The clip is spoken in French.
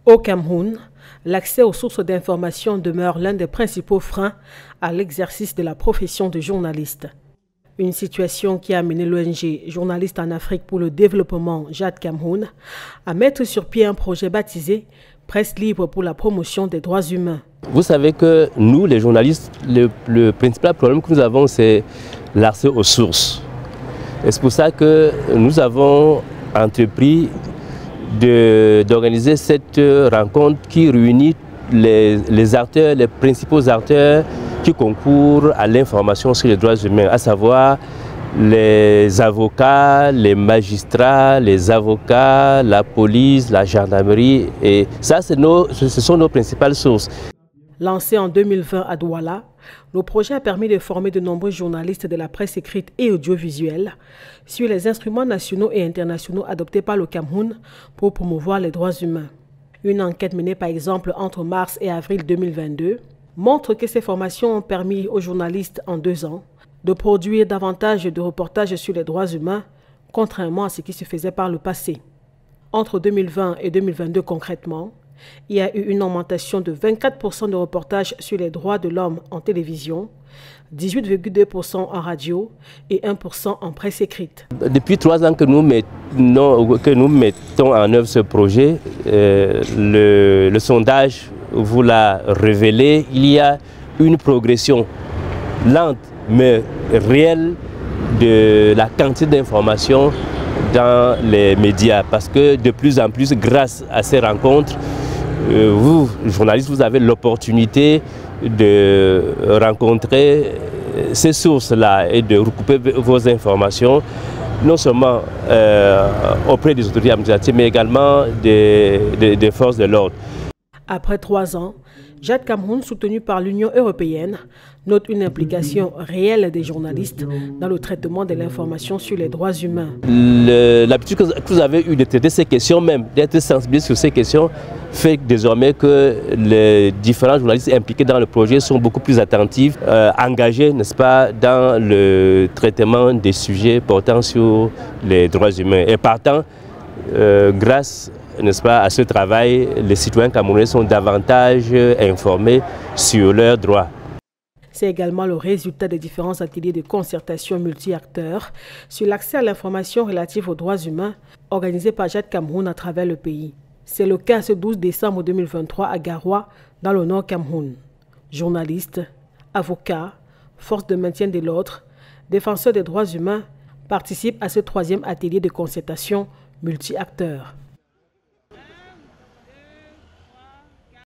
Au Cameroun, l'accès aux sources d'information demeure l'un des principaux freins à l'exercice de la profession de journaliste. Une situation qui a amené l'ONG Journalistes en Afrique pour le développement JAD Cameroun à mettre sur pied un projet baptisé Presse libre pour la promotion des droits humains. Vous savez que nous, les journalistes, le principal problème que nous avons, c'est l'accès aux sources. Et c'est pour ça que nous avons entrepris d'organiser cette rencontre qui réunit les acteurs, les principaux acteurs qui concourent à l'information sur les droits humains, à savoir les avocats, les magistrats, les avocats, la police, la gendarmerie. Et ça, ce sont nos principales sources. Lancé en 2020 à Douala, le projet a permis de former de nombreux journalistes de la presse écrite et audiovisuelle sur les instruments nationaux et internationaux adoptés par le Cameroun pour promouvoir les droits humains. Une enquête menée par exemple entre mars et avril 2022 montre que ces formations ont permis aux journalistes en 2 ans de produire davantage de reportages sur les droits humains, contrairement à ce qui se faisait par le passé. Entre 2020 et 2022 concrètement, il y a eu une augmentation de 24% de reportages sur les droits de l'homme en télévision, 18,2% en radio et 1% en presse écrite. Depuis 3 ans que nous mettons en œuvre ce projet, le sondage vous l'a révélé, il y a une progression lente mais réelle de la quantité d'informations dans les médias. Parce que de plus en plus, grâce à ces rencontres, vous, journalistes, vous avez l'opportunité de rencontrer ces sources-là et de recouper vos informations, non seulement auprès des autorités administratives, mais également des forces de l'ordre. Après 3 ans, JAD Cameroun, soutenu par l'Union européenne, note une implication réelle des journalistes dans le traitement de l'information sur les droits humains. L'habitude que vous avez eue de traiter ces questions, même d'être sensibilisé sur ces questions, fait désormais que les différents journalistes impliqués dans le projet sont beaucoup plus attentifs, engagés, n'est-ce pas, dans le traitement des sujets portant sur les droits humains. Et partant, grâce, n'est-ce pas, à ce travail, les citoyens camerounais sont davantage informés sur leurs droits. C'est également le résultat des différents ateliers de concertation multi-acteurs sur l'accès à l'information relative aux droits humains organisés par JAD Cameroun à travers le pays. C'est le cas ce 12 décembre 2023 à Garoua, dans le Nord Cameroun. Journalistes, avocats, forces de maintien de l'ordre, défenseurs des droits humains participent à ce 3e atelier de concertation multi-acteurs.